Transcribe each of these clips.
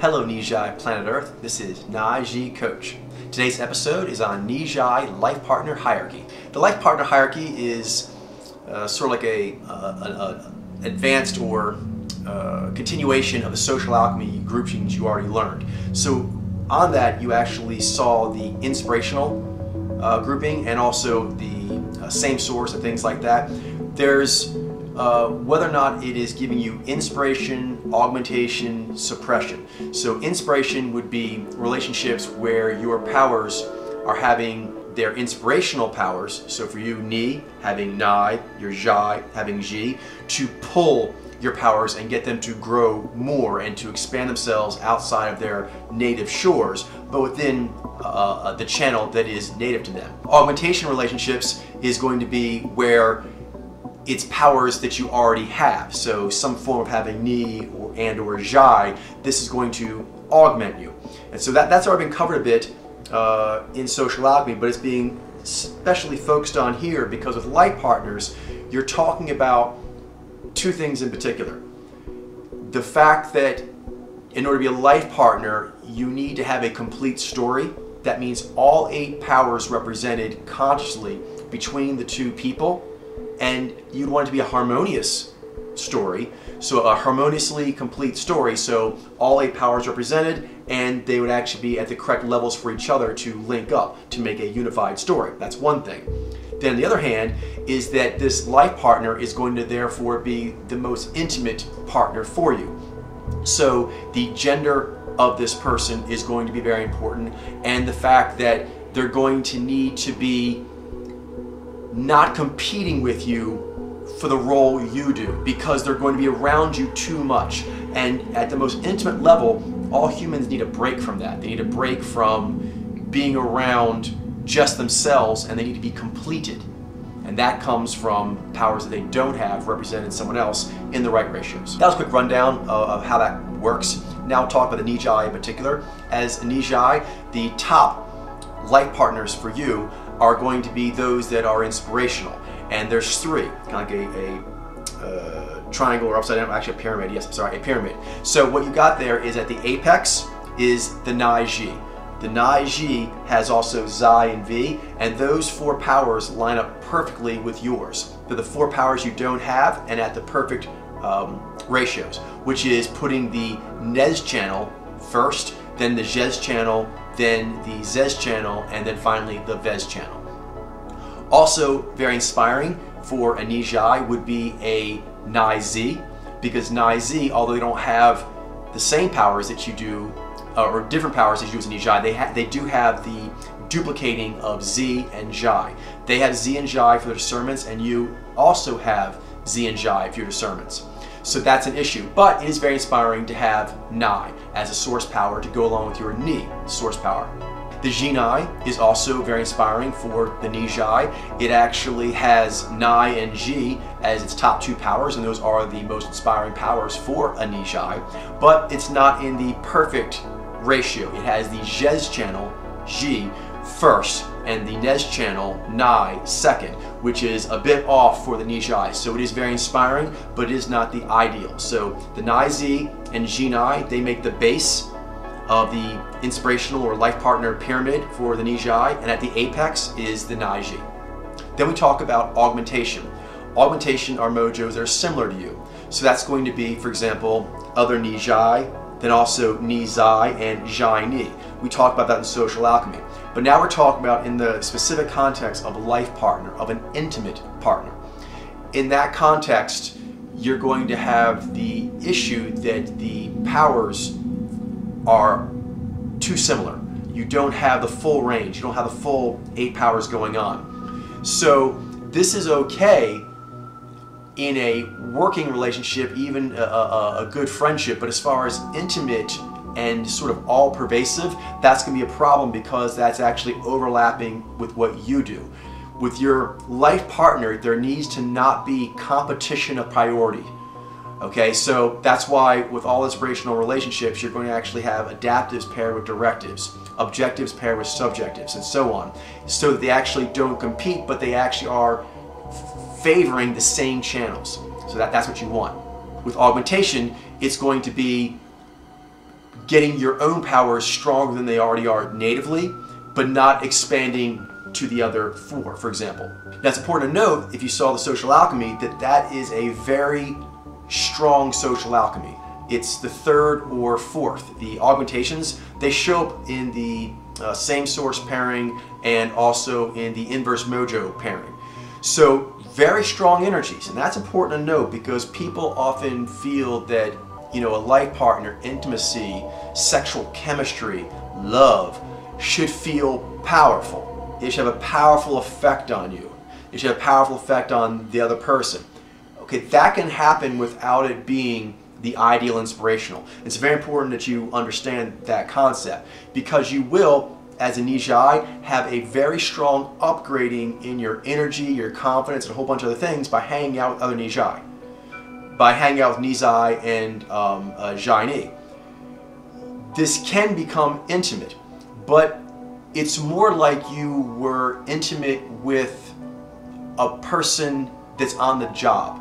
Hello Nyy'zai, Planet Earth. This is Nai'zy Coach. Today's episode is on Nyy'zai life partner hierarchy. The life partner hierarchy is sort of like an advanced or continuation of the social alchemy groupings you already learned. So on that you actually saw the inspirational grouping and also the same source and things like that. There's whether or not it is giving you inspiration, augmentation, suppression. So inspiration would be relationships where your powers are having their inspirational powers. So for you, Nyi, having Nai, your Zai, having Xyi, to pull your powers and get them to grow more and to expand themselves outside of their native shores, but within the channel that is native to them. Augmentation relationships is going to be where it's powers that you already have. So some form of having Nyi or Zai, this is going to augment you. And so that's already been covered a bit in social alchemy, but it's being especially focused on here because with life partners, you're talking about two things in particular. The fact that in order to be a life partner, you need to have a complete story. That means all 8 powers represented consciously between the two people, and you'd want it to be a harmonious story, so a harmoniously complete story, so all 8 powers represented, and they would actually be at the correct levels for each other to link up to make a unified story. That's one thing. Then on the other hand is that this life partner is going to therefore be the most intimate partner for you. So the gender of this person is going to be very important, and the fact that they're going to need to be not competing with you for the role you do, because they're going to be around you too much. And at the most intimate level, all humans need a break from that. They need a break from being around just themselves, and they need to be completed. And that comes from powers that they don't have represented in someone else in the right ratios. That was a quick rundown of how that works. Now we'll talk about the Nyy'zai in particular. As a Nyy'zai, the top life partners for you are going to be those that are inspirational. And there's 3, kind of like a triangle or upside down, actually a pyramid, yes, I'm sorry, a pyramid. So what you got there is at the apex is the Nai'zy. The Nai'zy has also Xai and V, and those 4 powers line up perfectly with yours. They're the 4 powers you don't have and at the perfect ratios, which is putting the Nez channel first, then the Zhez channel, then the Zez channel, and then finally the Vez channel. Also very inspiring for a Nyy'zai would be a Nai'zy, because Nai'zy, although they don't have the same powers that you do, or different powers as you do as a Nyy'zai, they do have the duplicating of Xyi and Xai. They have Xyi and Xai for their discernments, and you also have Xyi and Xai for your discernments. So that's an issue, but it is very inspiring to have Nai as a source power to go along with your Nyi source power. The Xyy'nai is also very inspiring for the Nyy'zai. It actually has Nai and Xyi as its top 2 powers, and those are the most inspiring powers for a Nyy'zai, but it's not in the perfect ratio. It has the Zhez channel, Xyi, first, and the Nez channel, Nai, second, which is a bit off for the Nyy'zai. So it is very inspiring, but it is not the ideal. So the Nai'zy and Xyy'nai, they make the base of the inspirational or life partner pyramid for the Nyy'zai, and at the apex is the Nai'zy. Then we talk about augmentation. Augmentation are mojos that are similar to you. So that's going to be, for example, other Nyy'zai, then also Nyy'zai and Xai'nyy. We talked about that in social alchemy. But now we're talking about in the specific context of a life partner, of an intimate partner. In that context, you're going to have the issue that the powers are too similar. You don't have the full range. You don't have the full 8 powers going on. So this is okay in a working relationship, even a good friendship, but as far as intimate and sort of all-pervasive, that's going to be a problem because that's actually overlapping with what you do. With your life partner, there needs to not be competition of priority. Okay, so that's why with all inspirational relationships, you're going to actually have adaptives paired with directives, objectives paired with subjectives, and so on, so that they actually don't compete, but they actually are favoring the same channels. So that's what you want. With augmentation, it's going to be getting your own powers stronger than they already are natively, but not expanding to the other four, for example. Now it's important to note, if you saw the social alchemy, that that is a very strong social alchemy. It's the third or fourth. The augmentations, they show up in the same source pairing and also in the inverse mojo pairing. So very strong energies, and that's important to note because people often feel that, you know, a life partner, intimacy, sexual chemistry, love should feel powerful. It should have a powerful effect on you. It should have a powerful effect on the other person. Okay, that can happen without it being the ideal inspirational. It's very important that you understand that concept because you will, as a Nyy'zai, have a very strong upgrading in your energy, your confidence, and a whole bunch of other things by hanging out with other Nyy'zai. By hanging out with Nyy'zai and Xai'nyy. This can become intimate, but it's more like you were intimate with a person that's on the job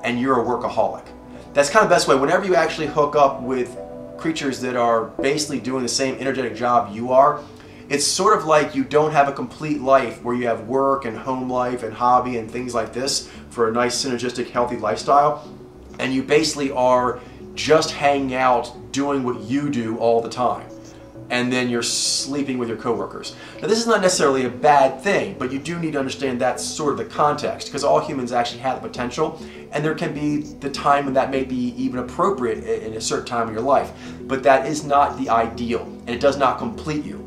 and you're a workaholic. That's kind of the best way. Whenever you actually hook up with creatures that are basically doing the same energetic job you are, it's sort of like you don't have a complete life where you have work and home life and hobby and things like this for a nice synergistic healthy lifestyle, and you basically are just hanging out doing what you do all the time, and then you're sleeping with your coworkers. Now this is not necessarily a bad thing, but you do need to understand that's sort of the context, because all humans actually have the potential, and there can be the time when that may be even appropriate in a certain time of your life, but that is not the ideal, and it does not complete you.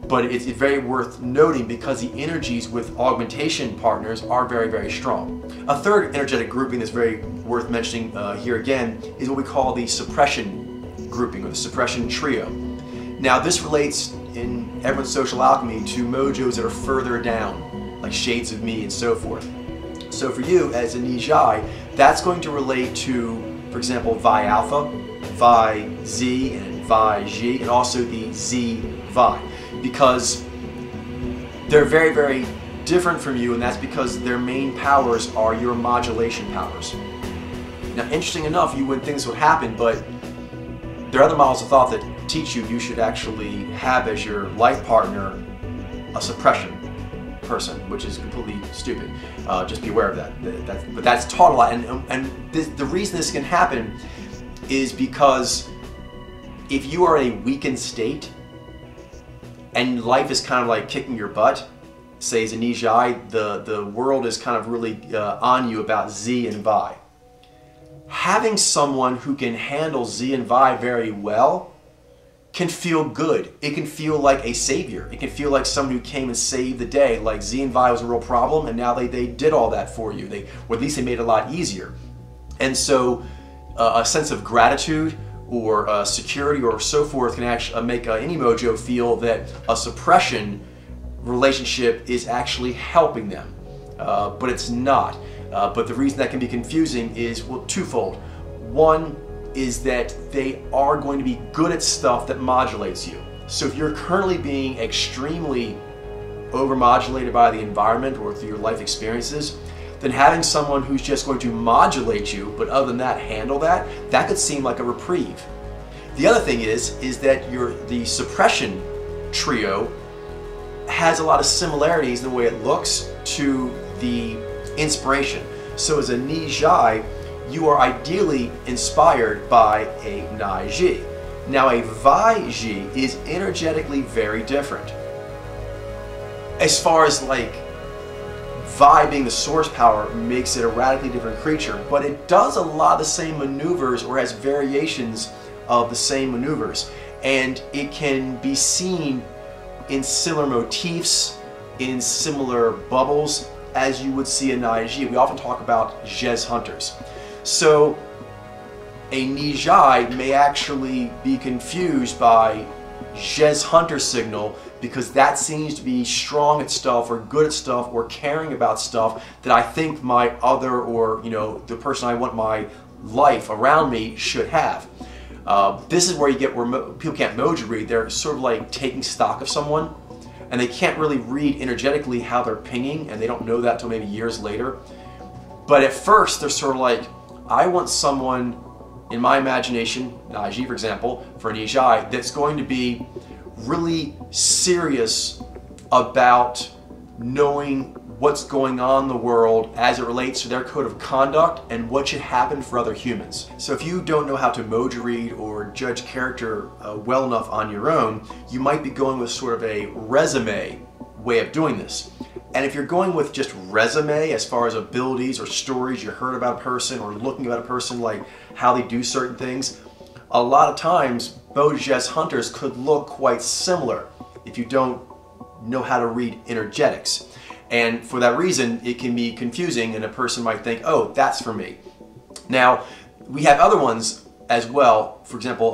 But it's very worth noting because the energies with augmentation partners are very, very strong. A third energetic grouping that's very worth mentioning here again is what we call the suppression grouping, or the suppression trio. Now this relates in everyone's social alchemy to mojos that are further down, like shades of me and so forth. So for you as a Nyy'zai, that's going to relate to, for example, Vi Alpha, Vai'xyy and Vai'xyy, and also the Zyy'vai, because they're very, very different from you, and that's because their main powers are your modulation powers. Now, interesting enough, you wouldn't think this would happen, but there are other models of thought that teach you should actually have as your life partner a suppression person, which is completely stupid. Just be aware of that. But that's taught a lot, and the reason this can happen is because if you are in a weakened state and life is kind of like kicking your butt, say as a Nyy'zai, the world is kind of really on you about Zyy'y and Vai. Having someone who can handle Zyy'y and Vai very well can feel good. It can feel like a savior. It can feel like someone who came and saved the day, like Zyy'y and Vai was a real problem and now they did all that for you. Or at least they made it a lot easier. And so a sense of gratitude or security or so forth can actually make any mojo feel that a suppression relationship is actually helping them, but it's not. But the reason that can be confusing is, well, twofold. One is that they are going to be good at stuff that modulates you. So if you're currently being extremely overmodulated by the environment or through your life experiences, then having someone who's just going to modulate you, but other than that, handle that could seem like a reprieve. The other thing is that the suppression trio has a lot of similarities in the way it looks to the inspiration. So as a Nyy'zai, you are ideally inspired by a Nai'zyy. Now a Vai'zyy is energetically very different. As far as like Vi being the source power makes it a radically different creature, but it does a lot of the same maneuvers or has variations of the same maneuvers, and it can be seen in similar motifs, in similar bubbles as you would see a Nai'zyy. We often talk about Jez hunters. So a Nyy'zai may actually be confused by Jez hunter signal because that seems to be strong at stuff or good at stuff or caring about stuff that I think my other, or the person I want my life around me should have. This is where you get where people can't mojo read. They're sort of like taking stock of someone, and they can't really read energetically how they're pinging, and they don't know that until maybe years later. But at first, they're sort of like, I want someone in my imagination, Nai'zyi, for example, for Nyy'zai, that's going to be really serious about knowing what's going on in the world as it relates to their code of conduct and what should happen for other humans. So if you don't know how to emoji read or judge character well enough on your own, you might be going with sort of a resume way of doing this. And if you're going with just resume as far as abilities or stories you heard about a person or looking about a person, like how they do certain things, a lot of times Bojess hunters could look quite similar if you don't know how to read energetics. And for that reason, it can be confusing and a person might think, oh, that's for me. Now, we have other ones as well, for example,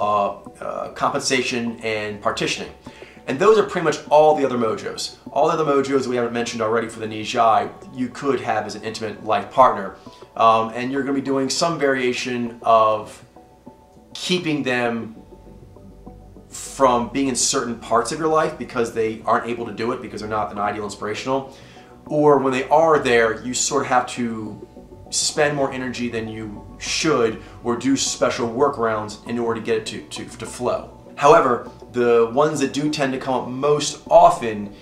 compensation and partitioning. And those are pretty much all the other mojos. All the other mojos that we haven't mentioned already for the Nyy'zai, you could have as an intimate life partner. And you're going to be doing some variation of keeping them from being in certain parts of your life because they aren't able to do it because they're not an ideal inspirational. Or when they are there, you sort of have to spend more energy than you should or do special workarounds in order to get it to flow. However, the ones that do tend to come up most often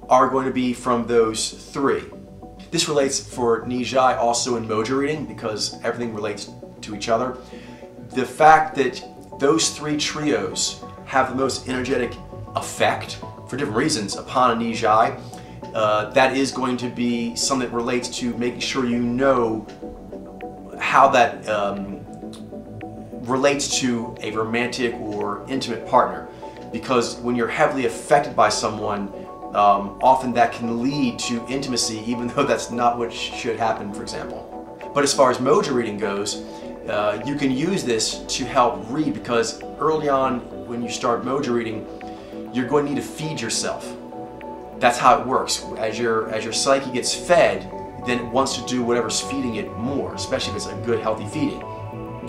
are going to be from those three. This relates for Nyy'zai also in mojo reading because everything relates to each other. The fact that those three trios have the most energetic effect for different reasons upon a Nyy'zai, that is going to be something that relates to making sure you know how that relates to a romantic or intimate partner. Because when you're heavily affected by someone, often that can lead to intimacy, even though that's not what should happen, for example. But as far as mojo reading goes, you can use this to help read because early on when you start mojo reading, you're going to need to feed yourself. That's how it works. As your psyche gets fed, then it wants to do whatever's feeding it more, especially if it's a good, healthy feeding.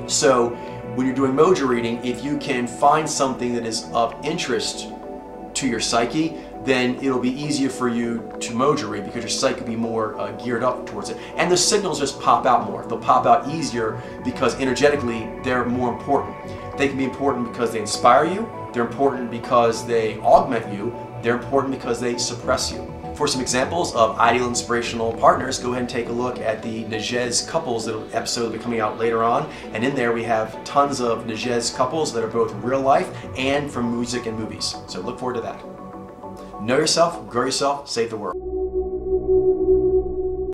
So when you're doing mojo reading, if you can find something that is of interest to your psyche, then it'll be easier for you to mojo read because your psyche will be more geared up towards it. And the signals just pop out more. They'll pop out easier because energetically they're more important. They can be important because they inspire you, they're important because they augment you, they're important because they suppress you. For some examples of ideal inspirational partners, go ahead and take a look at the Nyy'zai couples episode that will be coming out later on. And in there we have tons of Nyy'zai couples that are both real life and from music and movies. So look forward to that. Know yourself, grow yourself, save the world.